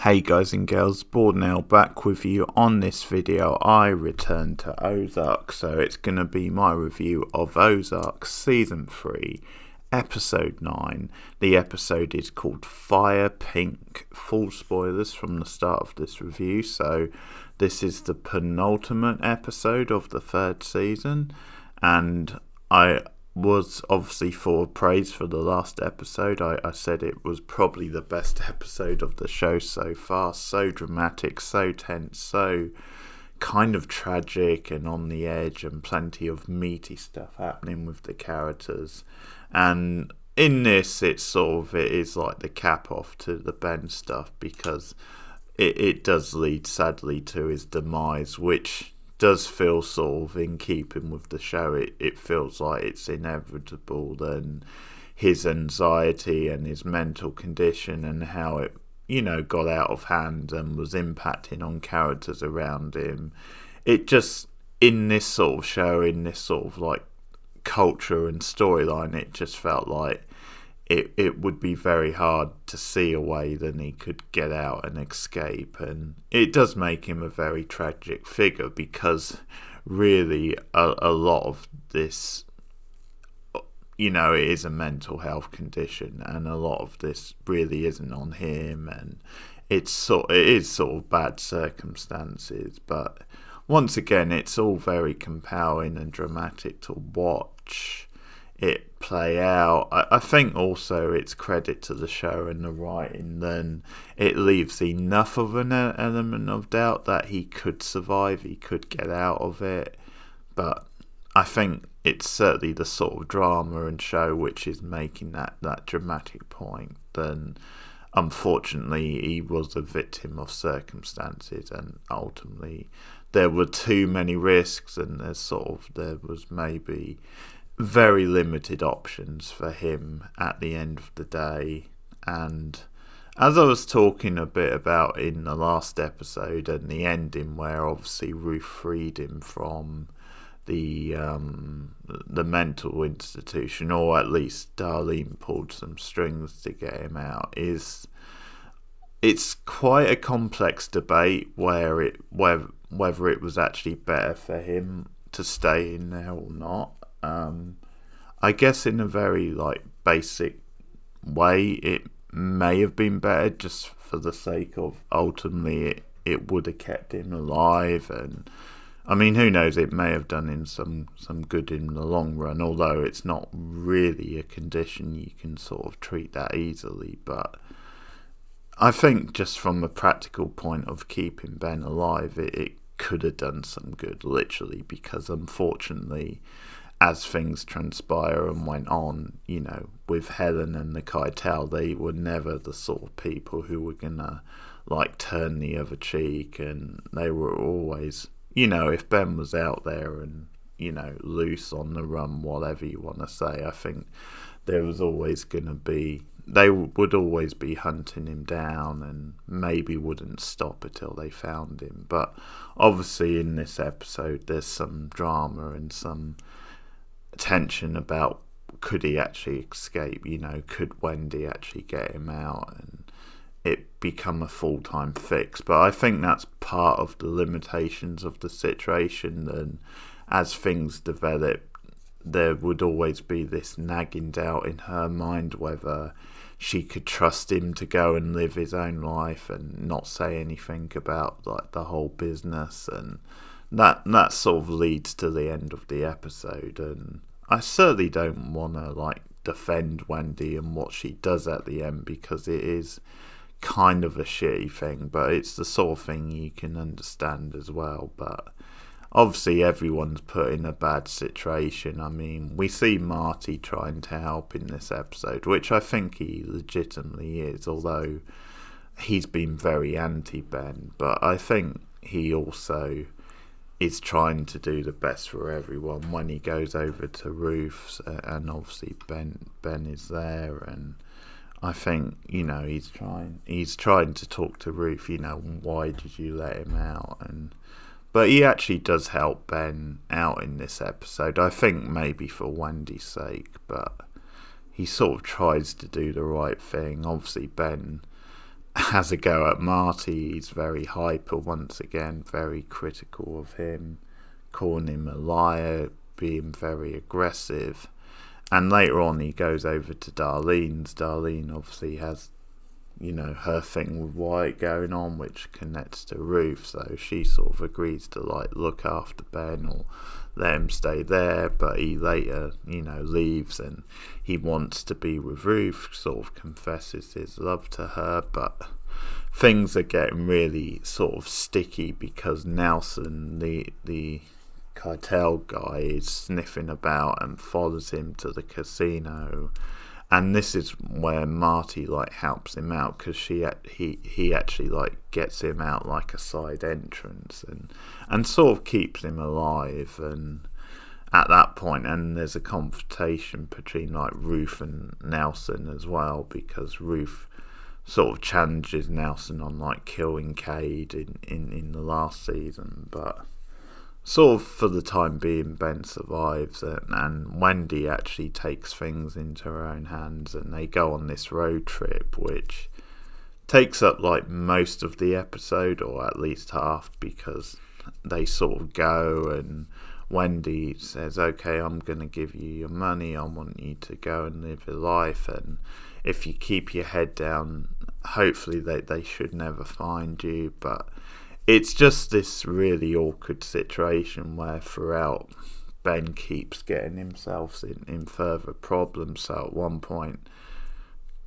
Hey guys and girls, Board now back with you on this video. I returned to Ozark, so it's going to be my review of Ozark Season 3, Episode 9. The episode is called Fire Pink. Full spoilers from the start of this review, so this is the penultimate episode of the third season, and I was obviously full of praise for the last episode. I said it was probably the best episode of the show so far. So dramatic, so tense, so kind of tragic and on the edge, and plenty of meaty stuff happening with the characters. And in this, it is like the cap off to the Ben stuff, because it does lead sadly to his demise, which does feel sort of in keeping with the show. It feels like it's inevitable, then his anxiety and his mental condition and how it got out of hand and was impacting on characters around him. It just, in this sort of show, in this sort of like culture and storyline, it just felt like it would be very hard to see a way that he could get out and escape. And it does make him a very tragic figure, because really a lot of this, it is a mental health condition, and a lot of this really isn't on him, and it is sort of bad circumstances. But once again, it's all very compelling and dramatic to watch it play out. I think also it's credit to the show and the writing, then it leaves enough of an element of doubt that he could survive, he could get out of it. But I think it's certainly the sort of drama and show which is making that dramatic point. Then unfortunately he was a victim of circumstances, and ultimately there were too many risks, and there was maybe very limited options for him at the end of the day. And as I was talking a bit about in the last episode, and the ending where obviously Ruth freed him from the mental institution, or at least Darlene pulled some strings to get him out, it's quite a complex debate whether it was actually better for him to stay in there or not. I guess in a very basic way, it may have been better, just for the sake of ultimately it would have kept him alive. And I mean, who knows, it may have done him some good in the long run, although it's not really a condition you can sort of treat that easily. But I think just from a practical point of keeping Ben alive, it could have done some good, literally, because unfortunately, as things transpire and went on, with Helen and the Keitel, they were never the sort of people who were gonna turn the other cheek, and they were always, if Ben was out there and loose on the run, whatever you want to say, I think there was always gonna be, they would always be hunting him down, and maybe wouldn't stop until they found him. But obviously in this episode there's some drama and some tension about, could he actually escape, could Wendy actually get him out and it become a full-time fix. But I think that's part of the limitations of the situation, and as things develop there would always be this nagging doubt in her mind whether she could trust him to go and live his own life and not say anything about the whole business. And that sort of leads to the end of the episode. And I certainly don't want to defend Wendy and what she does at the end, because it is kind of a shitty thing, but it's the sort of thing you can understand as well. But obviously everyone's put in a bad situation. I mean, we see Marty trying to help in this episode, which I think he legitimately is, although he's been very anti-Ben. But I think he also is trying to do the best for everyone when he goes over to Ruth's, and obviously Ben is there, and I think he's trying to talk to Ruth, why did you let him out? But he actually does help Ben out in this episode, I think maybe for Wendy's sake, but he sort of tries to do the right thing. Obviously Ben has a go at Marty. He's very hyper once again, very critical of him, calling him a liar, being very aggressive. And later on he goes over to Darlene's. Darlene obviously has, her thing with Wyatt going on, which connects to Ruth, so she sort of agrees to look after Ben or let him stay there, but he later, leaves and he wants to be with Ruth, sort of confesses his love to her, but things are getting really sort of sticky because Nelson, the cartel guy, is sniffing about and follows him to the casino. And this is where Marty helps him out, because he actually gets him out like a side entrance and sort of keeps him alive. And at that point, and there's a confrontation between Ruth and Nelson as well, because Ruth sort of challenges Nelson on killing Cade in the last season, but sort of for the time being Ben survives, and Wendy actually takes things into her own hands, and they go on this road trip which takes up most of the episode, or at least half, because they sort of go and Wendy says, okay, I'm going to give you your money, I want you to go and live your life, and if you keep your head down, hopefully they should never find you. But it's just this really awkward situation where throughout Ben keeps getting himself in further problems. So at one point,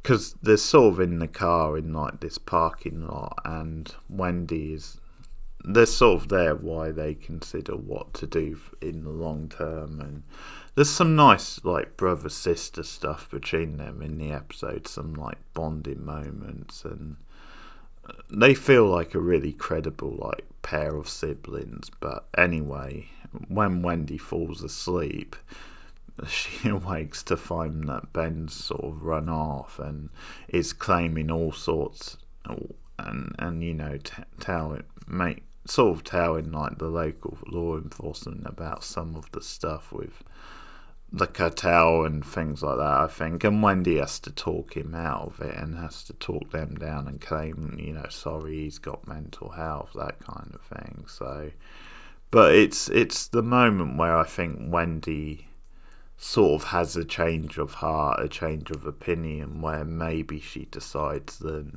because they're sort of in the car in this parking lot, and they're sort of there why they consider what to do in the long term, and there's some nice brother sister stuff between them in the episode, some bonding moments, and they feel like a really credible pair of siblings. But anyway, when Wendy falls asleep, she awakes to find that Ben's sort of run off and is claiming all sorts, and telling the local law enforcement about some of the stuff with the cartel and things like that, I think. And Wendy has to talk him out of it and has to talk them down and claim, sorry, he's got mental health, that kind of thing. So, but it's the moment where I think Wendy sort of has a change of heart, a change of opinion, where maybe she decides that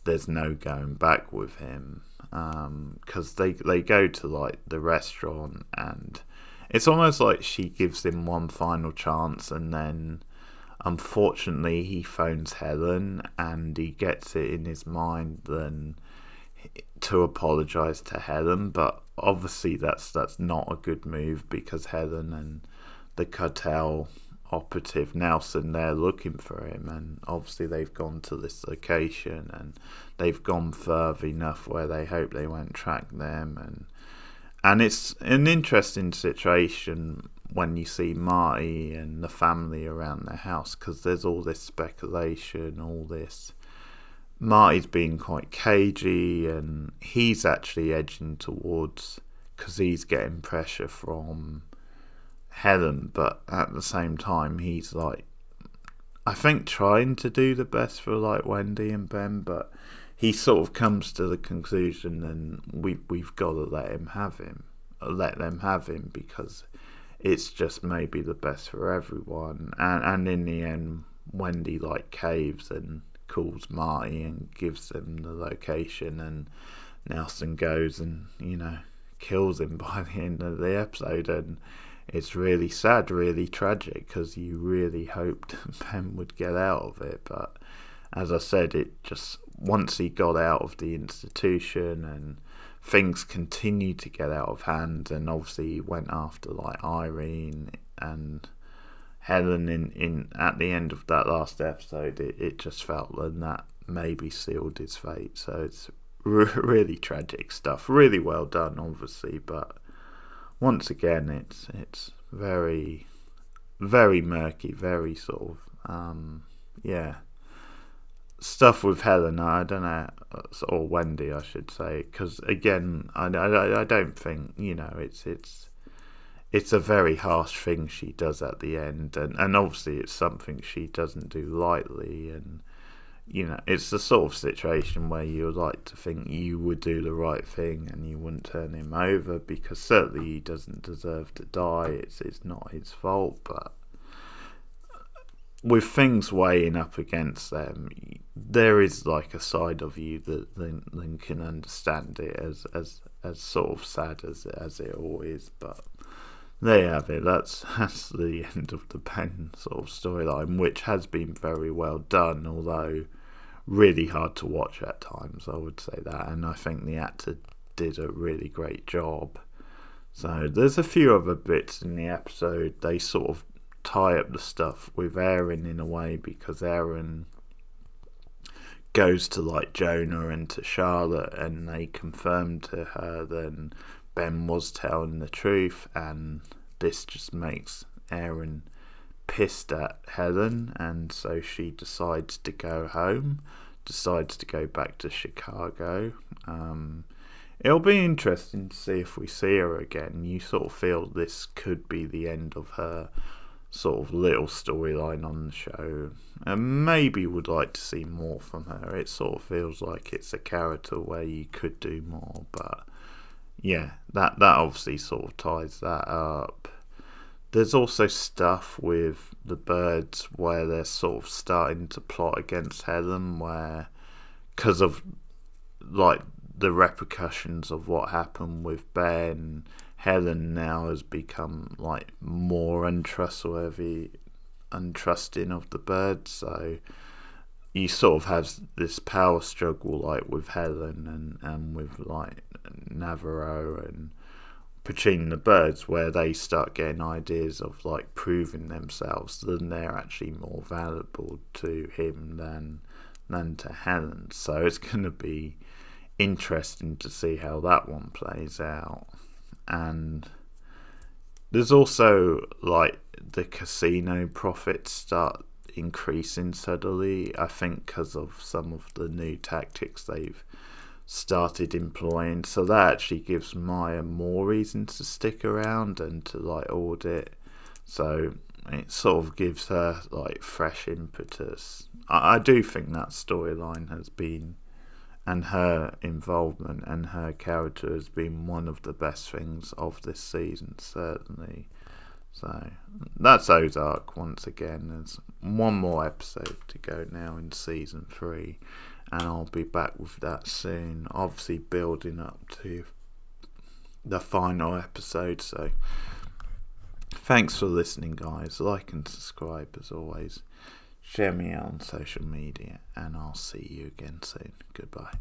there's no going back with him, because they go to the restaurant, and it's almost like she gives him one final chance, and then unfortunately he phones Helen, and he gets it in his mind then to apologise to Helen, but obviously that's not a good move, because Helen and the cartel operative Nelson, they're looking for him, and obviously they've gone to this location and they've gone further enough where they hope they won't track them, and it's an interesting situation when you see Marty and the family around their house, because there's all this speculation, all this. Marty's being quite cagey, and he's actually edging towards, because he's getting pressure from Helen, but at the same time he's I think trying to do the best for Wendy and Ben, but he sort of comes to the conclusion, and we've got to let them have him, because it's just maybe the best for everyone. And in the end, Wendy caves and calls Marty and gives him the location, and Nelson goes and kills him by the end of the episode. And it's really sad, really tragic, because you really hoped Ben would get out of it. But as I said, it just, once he got out of the institution and things continued to get out of hand, and obviously he went after Irene and Helen in at the end of that last episode, it just felt that maybe sealed his fate. So it's really tragic stuff, really well done obviously, but once again it's very, very murky, very sort of stuff with Helen, I don't know, or Wendy I should say, because again I don't think it's a very harsh thing she does at the end, and obviously it's something she doesn't do lightly, and it's the sort of situation where you would like to think you would do the right thing and you wouldn't turn him over, because certainly he doesn't deserve to die. It's not his fault, but with things weighing up against them, there is like a side of you that then can understand it, as sort of sad as it all is. But there you have it. That's the end of the Ben sort of storyline, which has been very well done, although really hard to watch at times, I would say that. And I think the actor did a really great job. So there's a few other bits in the episode. They sort of tie up the stuff with Aaron in a way, because Aaron goes to like Jonah and to Charlotte, and they confirm to her then Ben was telling the truth, and this just makes Aaron pissed at Helen, and so she decides to go home, decides to go back to Chicago. It'll be interesting to see if we see her again. You sort of feel this could be the end of her sort of little storyline on the show, and maybe would like to see more from her. It sort of feels like it's a character where you could do more, but yeah, that obviously sort of ties that up. There's also stuff with the birds where they're sort of starting to plot against Helen, where because of like the repercussions of what happened with Ben, Helen now has become like more untrusting of the birds. So you sort of have this power struggle like with Helen and with like Navarro and between the birds, where they start getting ideas of like proving themselves, then they're actually more valuable to him than to Helen. So it's going to be interesting to see how that one plays out. And there's also like the casino profits start increasing suddenly, I think because of some of the new tactics they've started employing. So that actually gives Maya more reason to stick around and to like audit. So it sort of gives her like fresh impetus. I do think that storyline has been, and her involvement and her character has been, one of the best things of this season, certainly. So that's Ozark once again. There's one more episode to go now in season 3, and I'll be back with that soon, obviously building up to the final episode. So thanks for listening, guys. Like and subscribe as always. Share me out on social media, and I'll see you again soon. Goodbye.